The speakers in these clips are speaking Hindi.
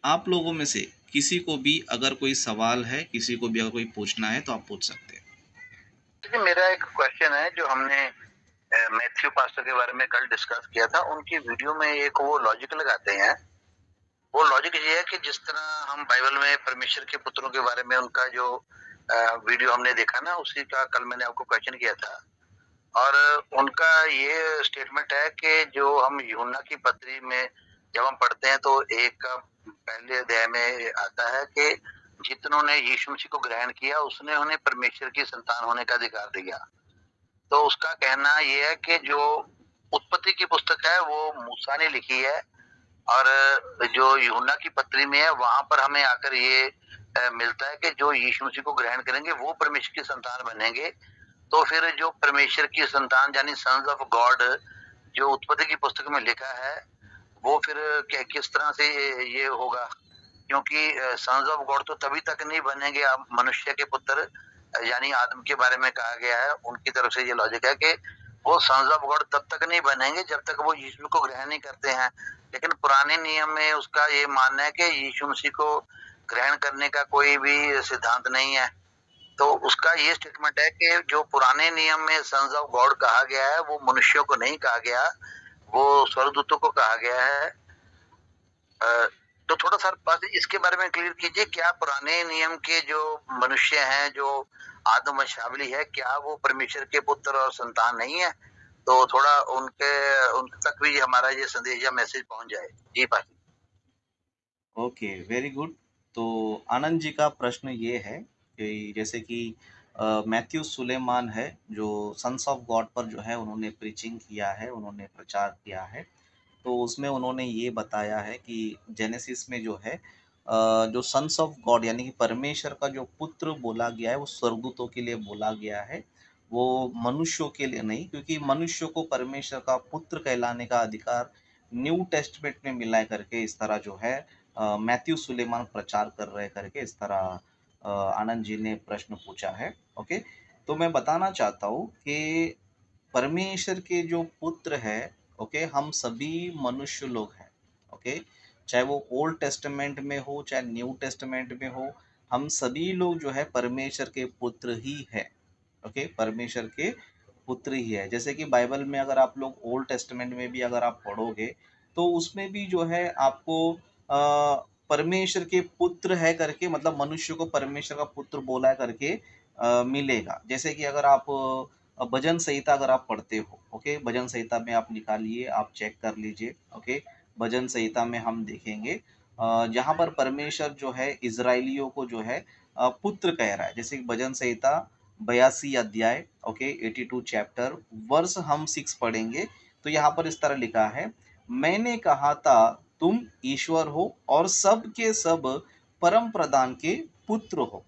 आप लोगों में से किसी को भी अगर कोई सवाल है, किसी को भी अगर कोई पूछना है तो आप पूछ सकते हैं। देखिए, मेरा एक क्वेश्चन है जो हमने मैथ्यू पास्टर के बारे में कल डिस्कस किया था। उनकी वीडियो में एक वो लॉजिक लगाते हैं। वो लॉजिक ये है कि जिस तरह हम बाइबल में परमेश्वर के पुत्रों के बारे में उनका जो वीडियो हमने देखा ना, उसी का कल मैंने आपको क्वेश्चन किया था। और उनका ये स्टेटमेंट है कि जो हम यूहन्ना की पत्री में जब हम पढ़ते हैं तो एक का पहले अध्याय में आता है कि जितनों ने यीशु मसीह को ग्रहण किया उसने उन्हें परमेश्वर की संतान होने का अधिकार दिया। तो उसका कहना ये है कि जो उत्पत्ति की पुस्तक है वो मूसा ने लिखी है, और जो यूहन्ना की पत्री में है वहां पर हमें आकर ये मिलता है कि जो यीशु मसीह को ग्रहण करेंगे वो परमेश्वर की संतान बनेंगे। तो फिर जो परमेश्वर की संतान यानी सन्स ऑफ गॉड जो उत्पत्ति की पुस्तक में लिखा है, वो फिर किस तरह से ये होगा? क्योंकि सन्स ऑफ गॉड तो तभी तक नहीं बनेंगे, आप मनुष्य के पुत्र यानी आदम के बारे में कहा गया है। उनकी तरफ से ये लॉजिक है कि वो सन्स ऑफ गॉड तब तक नहीं बनेंगे जब तक वो यीशु को ग्रहण नहीं करते हैं। लेकिन पुराने नियम में उसका ये मानना है कि यीशु मसीह को ग्रहण करने का कोई भी सिद्धांत नहीं है। तो उसका ये स्टेटमेंट है कि जो पुराने नियम में सन्स ऑफ गॉड कहा गया है वो मनुष्यों को नहीं कहा गया, वो स्वर्गदूतों को कहा गया है। तो थोड़ा सा बस इसके बारे में क्लियर कीजिए, क्या पुराने नियम के जो मनुष्य हैं, जो आदम वंशावली है, क्या वो परमेश्वर के पुत्र और संतान नहीं है? तो थोड़ा उनके तक भी हमारा ये संदेश या मैसेज पहुंच जाए। जी पाजी। Okay, very good. तो आनंद जी का प्रश्न ये है कि जैसे कि मैथ्यू सुलेमान है जो सन्स ऑफ गॉड पर जो है उन्होंने प्रीचिंग किया है, उन्होंने प्रचार किया है। तो उसमें उन्होंने ये बताया है कि जेनेसिस में जो है जो सन्स ऑफ गॉड यानी कि परमेश्वर का जो पुत्र बोला गया है वो स्वर्गदूतों के लिए बोला गया है, वो मनुष्यों के लिए नहीं, क्योंकि मनुष्यों को परमेश्वर का पुत्र कहलाने का अधिकार न्यू टेस्टमेंट में मिला है करके इस तरह जो है मैथ्यू सुलेमान प्रचार कर रहे करके इस तरह आनंद जी ने प्रश्न पूछा है। ओके, तो मैं बताना चाहता हूँ कि परमेश्वर के जो पुत्र है, ओके, हम सभी मनुष्य लोग हैं। ओके, चाहे वो ओल्ड टेस्टामेंट में हो चाहे न्यू टेस्टामेंट में हो, हम सभी लोग जो है परमेश्वर के पुत्र ही है। ओके, परमेश्वर के पुत्र ही है। जैसे कि बाइबल में अगर आप लोग ओल्ड टेस्टामेंट में भी अगर आप पढ़ोगे तो उसमें भी जो है आपको परमेश्वर के पुत्र है करके, मतलब मनुष्य को परमेश्वर का पुत्र बोला है करके मिलेगा। जैसे कि अगर आप भजन संहिता अगर आप पढ़ते हो, ओके, भजन संहिता में आप निकालिए, आप चेक कर लीजिए। ओके, भजन संहिता में हम देखेंगे जहाँ पर परमेश्वर जो है इजराइलियों को जो है पुत्र कह रहा है। जैसे कि भजन संहिता 82 अध्याय, ओके, 82 चैप्टर वर्स हम 6 पढ़ेंगे तो यहाँ पर इस तरह लिखा है, मैंने कहा था तुम ईश्वर हो और सब के सब परम प्रधान के पुत्र हो।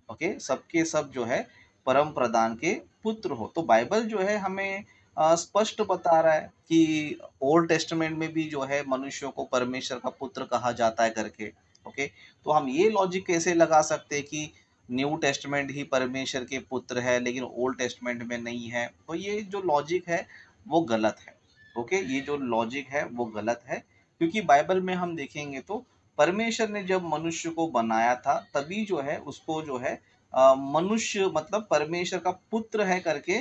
ओके, सबके सब जो है परम प्रधान के पुत्र हो। तो बाइबल जो है हमें स्पष्ट बता रहा है कि ओल्ड टेस्टामेंट में भी जो है मनुष्यों को परमेश्वर का पुत्र कहा जाता है करके। ओके, तो हम ये लॉजिक कैसे लगा सकते हैं कि न्यू टेस्टामेंट ही परमेश्वर के पुत्र है लेकिन ओल्ड टेस्टामेंट में नहीं है? तो ये जो लॉजिक है वो गलत है। ओके, ये जो लॉजिक है वो गलत है, क्योंकि बाइबल में हम देखेंगे तो परमेश्वर ने जब मनुष्य को बनाया था तभी जो है उसको जो है मनुष्य मतलब परमेश्वर का पुत्र है करके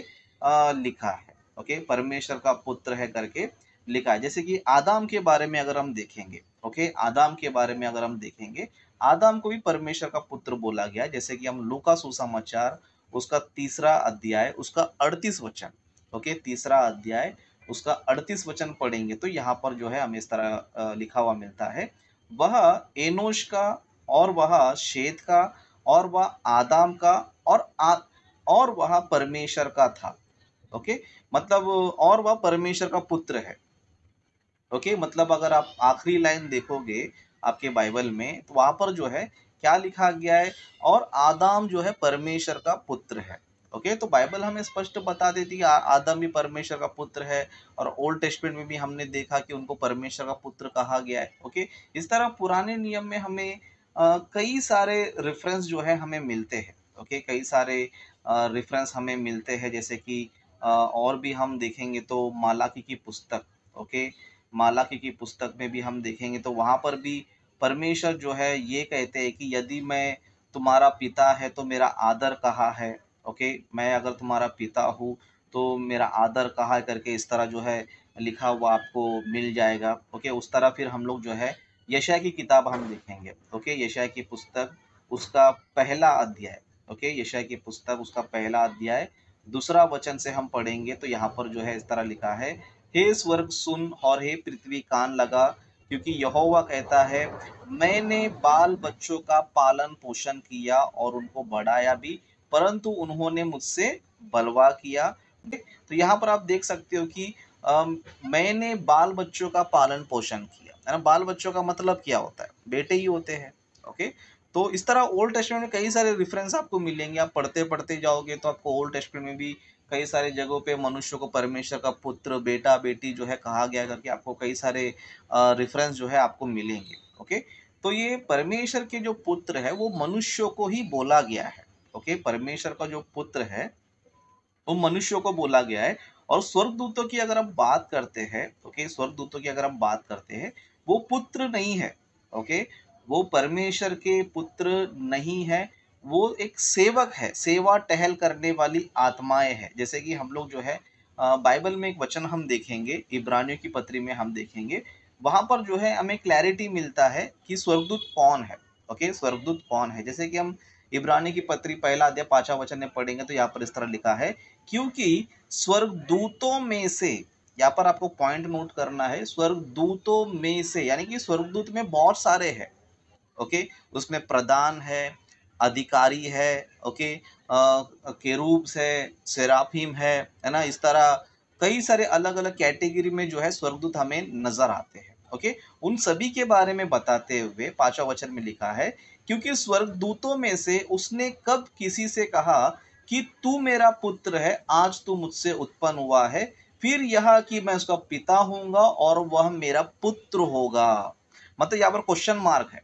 लिखा है। ओके, परमेश्वर का पुत्र है करके लिखा है। जैसे कि आदाम के बारे में अगर हम देखेंगे, ओके, आदाम के बारे में अगर हम देखेंगे, आदाम को भी परमेश्वर का पुत्र बोला गया है। जैसे कि हम लूका सुसमाचार उसका 3 अध्याय उसका 38 वचन, ओके, 3 अध्याय उसका 38 वचन पढ़ेंगे तो यहाँ पर जो है हमें इस तरह लिखा हुआ मिलता है, वह एनोश का और वह शेत का और वह आदाम का और वह परमेश्वर का था। ओके, मतलब और वह परमेश्वर का पुत्र है। ओके, मतलब अगर आप आखिरी लाइन देखोगे आपके बाइबल में तो वहां पर जो है क्या लिखा गया है, और आदाम जो है परमेश्वर का पुत्र है। ओके, तो बाइबल हमें स्पष्ट बता देती है आदम भी परमेश्वर का पुत्र है, और ओल्ड टेस्टमेंट में भी हमने देखा कि उनको परमेश्वर का पुत्र कहा गया है। ओके, इस तरह पुराने नियम में हमें कई सारे रेफरेंस जो है हमें मिलते हैं। ओके, कई सारे रेफरेंस हमें मिलते हैं। जैसे कि और भी हम देखेंगे तो मालाकी की पुस्तक, ओके, मालाकी की पुस्तक में भी हम देखेंगे तो वहाँ पर भी परमेश्वर जो है ये कहते हैं कि यदि मैं तुम्हारा पिता है तो मेरा आदर कहाँ है, ओके? मैं अगर तुम्हारा पिता हूँ तो मेरा आदर कहाँ है करके इस तरह जो है लिखा हुआ आपको मिल जाएगा, ओके? उस तरह फिर हम लोग जो है यशायाह की किताब हम देखेंगे, ओके? यशायाह की पुस्तक उसका पहला अध्याय, ओके? यशायाह की पुस्तक उसका पहला अध्याय दूसरा वचन से हम पढ़ेंगे तो यहाँ पर जो है इस तरह लिखा है, हे स्वर्ग सुन और हे पृथ्वी कान लगा, क्योंकि यहोवा कहता है, मैंने बाल बच्चों का पालन पोषण किया और उनको बढ़ाया भी, परंतु उन्होंने मुझसे बलवा किया। तो यहाँ पर आप देख सकते हो कि मैंने बाल बच्चों का पालन पोषण किया, है ना? बाल बच्चों का मतलब क्या होता है? बेटे ही होते हैं, ओके? तो इस तरह ओल्ड टेस्टमेंट में कई सारे रेफरेंस आपको मिलेंगे, आप पढ़ते पढ़ते जाओगे तो आपको ओल्ड टेस्टमेंट में भी कई सारे जगहों पे मनुष्य को परमेश्वर का पुत्र, बेटा बेटी जो है कहा गया करके आपको कई सारे रेफरेंस जो है आपको मिलेंगे, ओके? तो ये परमेश्वर के जो पुत्र है वो मनुष्यों को ही बोला गया है, ओके? परमेश्वर का जो पुत्र है वो मनुष्यों को बोला गया है। और स्वर्गदूतों की अगर हम बात करते हैं, ओके? स्वर्गदूतों की अगर हम बात करते हैं, वो पुत्र नहीं है, ओके? वो परमेश्वर के पुत्र नहीं है, वो एक सेवक है, सेवा टहल करने वाली आत्माएं हैं। जैसे कि हम लोग जो है बाइबल में एक वचन हम देखेंगे, इब्रानियों की पत्री में हम देखेंगे, वहां पर जो है हमें क्लैरिटी मिलता है कि स्वर्गदूत कौन है, ओके? स्वर्गदूत कौन है, जैसे कि हम इब्रानी की पत्री पहला अध्याय 5वां वचन में पढ़ेंगे तो यहाँ पर इस तरह लिखा है, क्योंकि स्वर्गदूतों में से, यहाँ पर आपको पॉइंट नोट करना है, स्वर्गदूतों में से यानी कि स्वर्गदूत में बहुत सारे हैं, ओके? उसमें प्रधान है, अधिकारी है, ओके? केरूब्स है, सेराफीम है ना? इस तरह कई सारे अलग अलग कैटेगरी में जो है स्वर्गदूत हमें नजर आते हैं, ओके? उन सभी के बारे में बताते हुए 5वां वचन में लिखा है, क्योंकि स्वर्गदूतों में से उसने कब किसी से कहा कि तू मेरा पुत्र है, आज तू मुझसे उत्पन्न हुआ है, फिर यह कि मैं उसका पिता होऊंगा और वह मेरा पुत्र होगा। मतलब यहाँ पर क्वेश्चन मार्क है,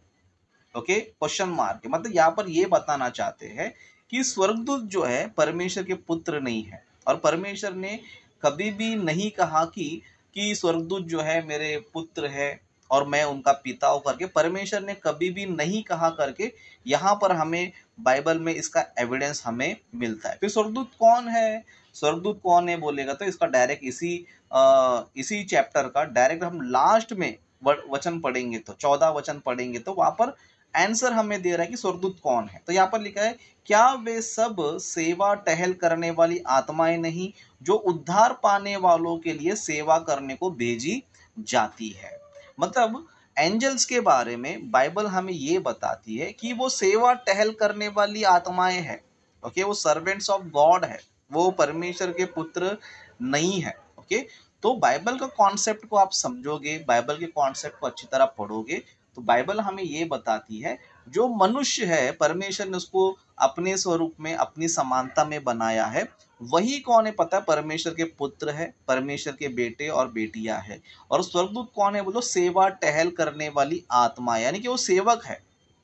ओके? क्वेश्चन मार्क है, मतलब यहाँ पर ये बताना चाहते हैं कि स्वर्गदूत जो है परमेश्वर के पुत्र नहीं है, और परमेश्वर ने कभी भी नहीं कहा कि स्वर्गदूत जो है मेरे पुत्र है और मैं उनका पिता हूं करके, परमेश्वर ने कभी भी नहीं कहा करके यहाँ पर हमें बाइबल में इसका एविडेंस हमें मिलता है। फिर स्वर्गदूत कौन है, स्वर्गदूत कौन है बोलेगा तो इसका डायरेक्ट इसी चैप्टर का डायरेक्ट हम लास्ट में वचन पढ़ेंगे तो 14 वचन पढ़ेंगे तो वहां पर आंसर हमें दे रहा है कि स्वर्गदूत कौन है। तो यहाँ पर लिखा है, क्या वे सब सेवा टहल करने वाली आत्माएं नहीं जो उद्धार पाने वालों के लिए सेवा करने को भेजी जाती है? मतलब एंजल्स के बारे में बाइबल हमें ये बताती है कि वो सेवा टहल करने वाली आत्माएं हैं, ओके? वो सर्वेंट्स ऑफ गॉड है, वो परमेश्वर के पुत्र नहीं है, ओके? तो बाइबल का कॉन्सेप्ट को आप समझोगे, बाइबल के कॉन्सेप्ट को अच्छी तरह पढ़ोगे तो बाइबल हमें ये बताती है, जो मनुष्य है परमेश्वर ने उसको अपने स्वरूप में अपनी समानता में बनाया है, वही कौन है पता है? परमेश्वर के पुत्र है, परमेश्वर के बेटे और बेटियां है। और स्वर्गदूत कौन है बोलो? सेवा टहल करने वाली आत्मा, यानी कि वो सेवक है,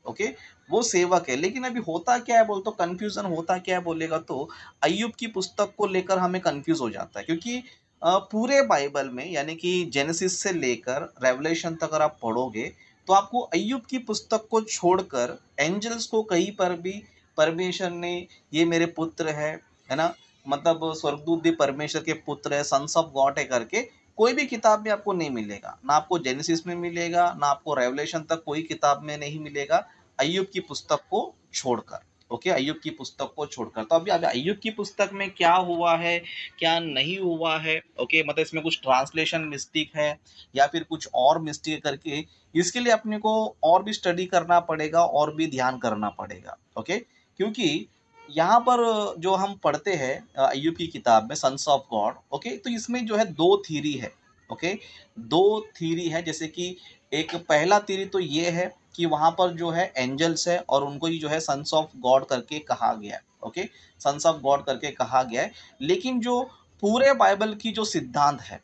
ओके? वो सेवक है। लेकिन अभी होता क्या है बोल तो कंफ्यूजन होता क्या है बोलेगा तो अय्यूब की पुस्तक को लेकर हमें कंफ्यूज हो जाता है, क्योंकि पूरे बाइबल में यानी कि जेनेसिस से लेकर रेवलेशन तक अगर आप पढ़ोगे तो आपको अय्यूब की पुस्तक को छोड़कर एंजल्स को कहीं पर भी परमेश्वर ने ये मेरे पुत्र है ना, मतलब स्वर्गदूत भी परमेश्वर के पुत्र है, सन्स ऑफ गॉड है करके कोई भी किताब में आपको नहीं मिलेगा। ना आपको जेनेसिस में मिलेगा, ना आपको रेवलेशन तक कोई किताब में नहीं मिलेगा, अय्यूब की पुस्तक को छोड़कर, ओके? अय्यूब की पुस्तक को छोड़कर। तो अभी अभी अय्यूब की पुस्तक में क्या हुआ है, क्या नहीं हुआ है, ओके? मतलब इसमें कुछ ट्रांसलेशन मिस्टेक है या फिर कुछ और मिस्टेक करके, इसके लिए अपने को और भी स्टडी करना पड़ेगा और भी ध्यान करना पड़ेगा, ओके? क्योंकि यहाँ पर जो हम पढ़ते हैं अय्यूब की किताब में सन्स ऑफ गॉड, ओके? तो इसमें जो है दो थीरी है, ओके? दो थीरी है, जैसे कि एक पहला थीरी तो ये है कि वहां पर जो है एंजल्स है और उनको ही जो है सन्स ऑफ गॉड करके कहा गया है, ओके? सन्स ऑफ गॉड करके कहा गया है। लेकिन जो पूरे बाइबल की जो सिद्धांत है,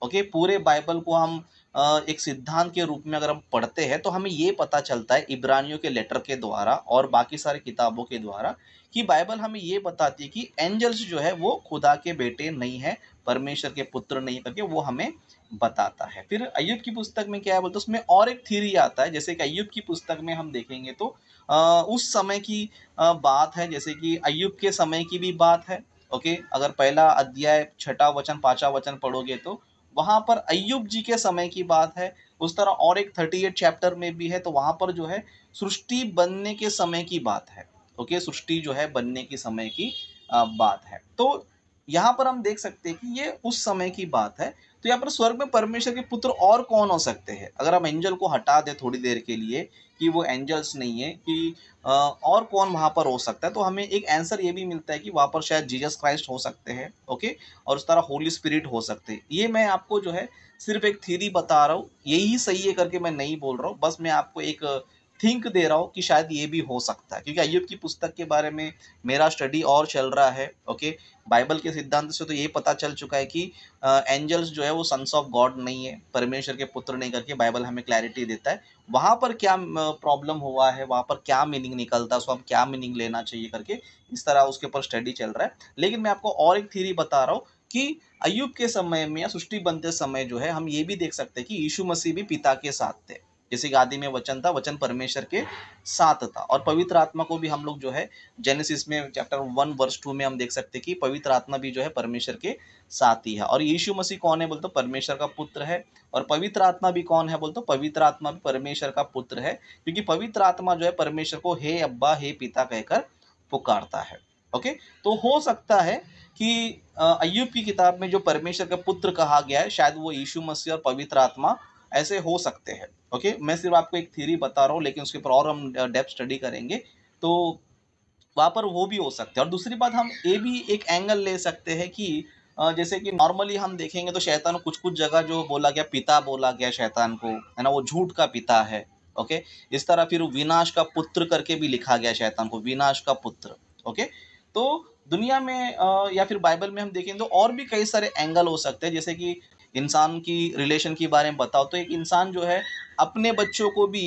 ओके? पूरे बाइबल को हम एक सिद्धांत के रूप में अगर हम पढ़ते हैं तो हमें ये पता चलता है इब्रानियों के लेटर के द्वारा और बाकी सारी किताबों के द्वारा कि बाइबल हमें ये बताती है कि एंजल्स जो है वो खुदा के बेटे नहीं है, परमेश्वर के पुत्र नहीं करके वो हमें बताता है। फिर अय्यूब की पुस्तक में क्या है बोलते हैं, उसमें और एक थ्योरी आता है, जैसे कि अय्यूब की पुस्तक में हम देखेंगे तो उस समय की बात है, जैसे कि अय्यूब के समय की भी बात है। ओके, अगर पहला अध्याय 6वाँ वचन 5वाँ वचन पढ़ोगे तो वहाँ पर अय्यूब जी के समय की बात है। उस तरह और एक 38 चैप्टर में भी है, तो वहाँ पर जो है सृष्टि बनने के समय की बात है। ओके, सृष्टि जो है बनने के समय की बात है। तो यहाँ पर हम देख सकते हैं कि ये उस समय की बात है। तो यहाँ पर स्वर्ग में परमेश्वर के पुत्र और कौन हो सकते हैं? अगर हम एंजल को हटा दें थोड़ी देर के लिए कि वो एंजल्स नहीं है, कि और कौन वहाँ पर हो सकता है, तो हमें एक आंसर ये भी मिलता है कि वहाँ पर शायद जीसस क्राइस्ट हो सकते हैं। ओके, और उस तरह होली स्पिरिट हो सकते हैं। ये मैं आपको जो है सिर्फ एक थ्योरी बता रहा हूँ, यही सही है करके मैं नहीं बोल रहा हूँ, बस मैं आपको एक थिंक दे रहा हूँ कि शायद ये भी हो सकता है, क्योंकि अय्यूब की पुस्तक के बारे में मेरा स्टडी और चल रहा है। ओके, बाइबल के सिद्धांत से तो ये पता चल चुका है कि एंजल्स जो है वो सन्स ऑफ गॉड नहीं है, परमेश्वर के पुत्र नहीं करके बाइबल हमें क्लैरिटी देता है। वहाँ पर क्या प्रॉब्लम हुआ है, वहाँ पर क्या मीनिंग निकलता है, उसको हम क्या मीनिंग लेना चाहिए करके इस तरह उसके ऊपर स्टडी चल रहा है। लेकिन मैं आपको और एक थ्योरी बता रहा हूँ कि अय्यूब के समय में या सृष्टि बनते समय जो है हम ये भी देख सकते हैं कि यीशु मसीह भी पिता के साथ थे। जैसे कि आदि में वचन था, वचन परमेश्वर के साथ था, और पवित्र आत्मा को भी हम लोग जो है जेनेसिस में चैप्टर 1 वर्स 2 में हम देख सकते हैं कि पवित्र आत्मा भी जो है परमेश्वर के साथ ही है। और यीशु मसीह कौन है बोलते, परमेश्वर का पुत्र है। और पवित्र आत्मा भी कौन है बोलते, पवित्र आत्मा भी परमेश्वर का पुत्र है, क्योंकि पवित्र आत्मा जो है परमेश्वर को हे अब्बा हे पिता कहकर पुकारता है। ओके, तो हो सकता है कि अय्यूब की किताब में जो परमेश्वर का पुत्र कहा गया है शायद वो यीशु मसीह और पवित्र आत्मा ऐसे हो सकते हैं। ओके, मैं सिर्फ आपको एक थ्योरी बता रहा हूँ, लेकिन उसके ऊपर और हम डेप्थ स्टडी करेंगे तो वहाँ पर वो भी हो सकते हैं। और दूसरी बात हम ये भी एक एंगल ले सकते हैं कि जैसे कि नॉर्मली हम देखेंगे तो शैतान को कुछ कुछ जगह जो बोला गया, पिता बोला गया शैतान को, है ना, वो झूठ का पिता है। ओके, इस तरह फिर विनाश का पुत्र करके भी लिखा गया शैतान को, विनाश का पुत्र। ओके, तो दुनिया में या फिर बाइबल में हम देखें तो और भी कई सारे एंगल हो सकते हैं, जैसे कि इंसान की रिलेशन के बारे में बताओ तो एक इंसान जो है अपने बच्चों को भी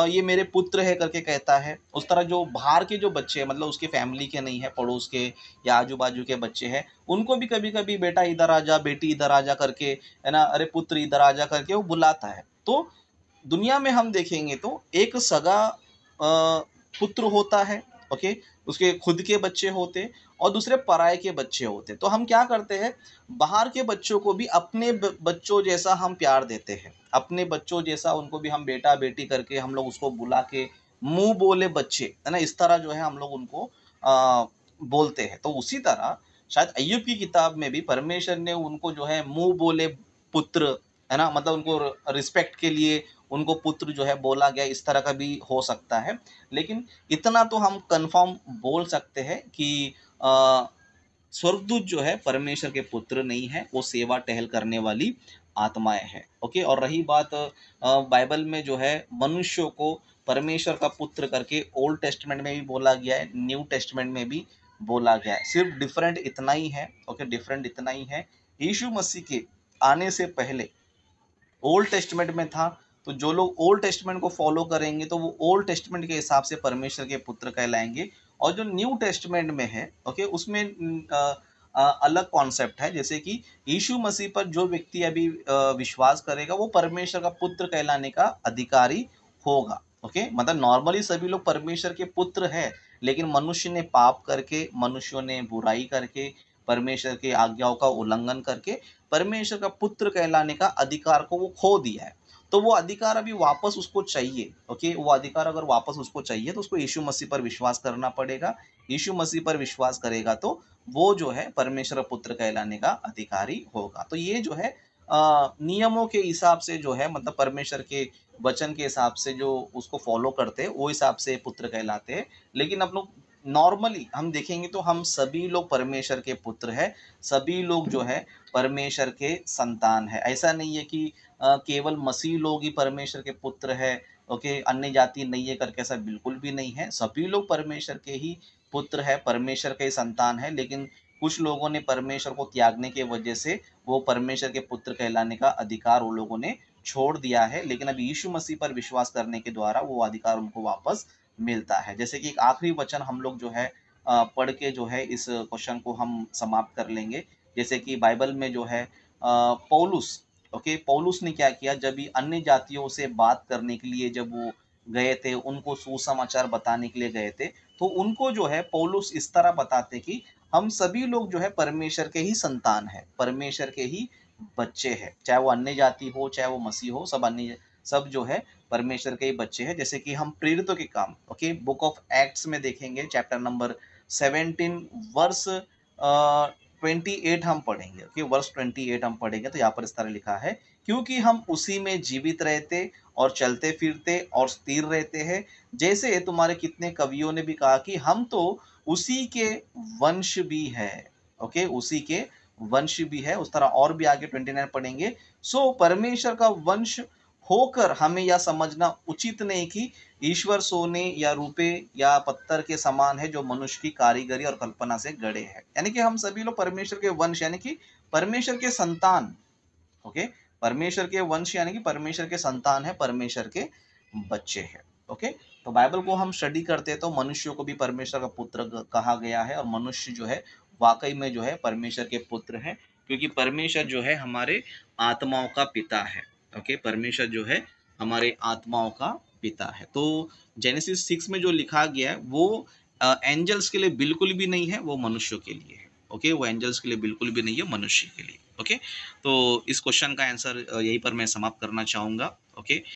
ये मेरे पुत्र है करके कहता है। उस तरह जो बाहर के जो बच्चे हैं, मतलब उसके फैमिली के नहीं है, पड़ोस के या आजू बाजू के बच्चे हैं, उनको भी कभी कभी बेटा इधर आ जा, बेटी इधर आ जा करके, है ना, अरे पुत्र इधर आ जा करके वो बुलाता है। तो दुनिया में हम देखेंगे तो एक सगा पुत्र होता है। ओके, उसके खुद के बच्चे होते और दूसरे पराये के बच्चे होते। तो हम क्या करते हैं, बाहर के बच्चों को भी अपने बच्चों जैसा हम प्यार देते हैं, अपने बच्चों जैसा उनको भी हम बेटा बेटी करके हम लोग उसको बुला के, मुंह बोले बच्चे, है ना, इस तरह जो है हम लोग उनको आ, बोलते हैं। तो उसी तरह शायद अय्यूब की किताब में भी परमेश्वर ने उनको जो है मुंह बोले पुत्र, है ना, मतलब उनको रिस्पेक्ट के लिए उनको पुत्र जो है बोला गया, इस तरह का भी हो सकता है। लेकिन इतना तो हम कंफर्म बोल सकते हैं कि अ, स्वर्गदूत जो है परमेश्वर के पुत्र नहीं है, वो सेवा टहल करने वाली आत्माएं हैं। ओके, और रही बात बाइबल में जो है मनुष्यों को परमेश्वर का पुत्र करके ओल्ड टेस्टमेंट में भी बोला गया है, न्यू टेस्टमेंट में भी बोला गया है, सिर्फ डिफरेंट इतना ही है। ओके, डिफरेंट इतना ही है, यीशु मसीह के आने से पहले ओल्ड टेस्टमेंट में था, तो जो लोग ओल्ड टेस्टमेंट को फॉलो करेंगे तो वो ओल्ड टेस्टमेंट के हिसाब से परमेश्वर के पुत्र कहलाएंगे। और जो न्यू टेस्टमेंट में है, ओके, उसमें अलग कॉन्सेप्ट है, जैसे कि यीशु मसीह पर जो व्यक्ति अभी विश्वास करेगा वो परमेश्वर का पुत्र कहलाने का अधिकारी होगा। ओके, मतलब नॉर्मली सभी लोग परमेश्वर के पुत्र है, लेकिन मनुष्य ने पाप करके, मनुष्यों ने बुराई करके, परमेश्वर की आज्ञाओं का उल्लंघन करके परमेश्वर का पुत्र कहलाने का अधिकार को वो खो दिया है। तो वो अधिकार अभी वापस उसको चाहिए। ओके, वो अधिकार अगर वापस उसको चाहिए तो उसको यीशु मसीह पर विश्वास करना पड़ेगा। यीशु मसीह पर विश्वास करेगा तो वो जो है परमेश्वर पुत्र कहलाने का अधिकारी होगा। तो ये जो है नियमों के हिसाब से जो है, मतलब परमेश्वर के वचन के हिसाब से जो उसको फॉलो करते हैं वो हिसाब से पुत्र कहलाते हैं। लेकिन अब लोग नॉर्मली हम देखेंगे तो हम सभी लोग परमेश्वर के पुत्र हैं, सभी लोग जो है परमेश्वर के संतान है। ऐसा नहीं है कि केवल मसीह लोग ही परमेश्वर के पुत्र है, ओके, अन्य जाति नहीं है करके, ऐसा बिल्कुल भी नहीं है। सभी लोग परमेश्वर के ही पुत्र है, परमेश्वर के संतान है। लेकिन कुछ लोगों ने परमेश्वर को त्यागने की वजह से वो परमेश्वर के पुत्र कहलाने का अधिकार उन लोगों ने छोड़ दिया है। लेकिन अब यीशु मसीह पर विश्वास करने के द्वारा वो अधिकार उनको वापस मिलता है। जैसे कि एक आखिरी वचन हम लोग जो है पढ़ के जो है इस क्वेश्चन को हम समाप्त कर लेंगे। जैसे कि बाइबल में जो है पौलुस ओके, पौलुस ने क्या किया जब भी अन्य जातियों से बात करने के लिए जब वो गए थे, उनको सुसमाचार बताने के लिए गए थे, तो उनको जो है पौलुस इस तरह बताते कि हम सभी लोग जो है परमेश्वर के ही संतान हैं, परमेश्वर के ही बच्चे हैं। चाहे वो अन्य जाति हो, चाहे वो मसीह हो, सब जो है परमेश्वर के ही बच्चे हैं। जैसे कि हम प्रेरितों के काम, ओके, बुक ऑफ एक्ट्स में देखेंगे, चैप्टर नंबर 17 वर्स 28 हम पढ़ेंगे, ओके, वर्स 28 हम पढ़ेंगे, तो यहाँ पर इस तरह लिखा है, क्योंकि हम उसी में जीवित रहते और चलते फिरते और स्थिर रहते हैं, जैसे तुम्हारे कितने कवियों ने भी कहा कि हम तो उसी के वंश भी है, ओके, उसी के वंश भी है। उस तरह और भी आगे 29 पढ़ेंगे, सो परमेश्वर का वंश होकर हमें यह समझना उचित नहीं कि ईश्वर सोने या रुपए या पत्थर के समान है, जो मनुष्य की कारीगरी और कल्पना से गढ़े हैं। यानी कि हम सभी लोग परमेश्वर के वंश यानी कि परमेश्वर के संतान, ओके, परमेश्वर के वंश यानी कि परमेश्वर के संतान है, परमेश्वर के बच्चे हैं। ओके, तो बाइबल को हम स्टडी करते हैं तो मनुष्य को भी परमेश्वर का पुत्र कहा गया है, और मनुष्य जो है वाकई में जो है परमेश्वर के पुत्र हैं, क्योंकि परमेश्वर जो है हमारे आत्माओं का पिता है। ओके, परमेश्वर जो है हमारे आत्माओं का पिता है। तो जेनेसिस 6 में जो लिखा गया है वो एंजल्स के लिए बिल्कुल भी नहीं है, वो मनुष्यों के लिए है। ओके, वो एंजल्स के लिए बिल्कुल भी नहीं है, मनुष्य के लिए। ओके, तो इस क्वेश्चन का आंसर यहीं पर मैं समाप्त करना चाहूँगा। ओके।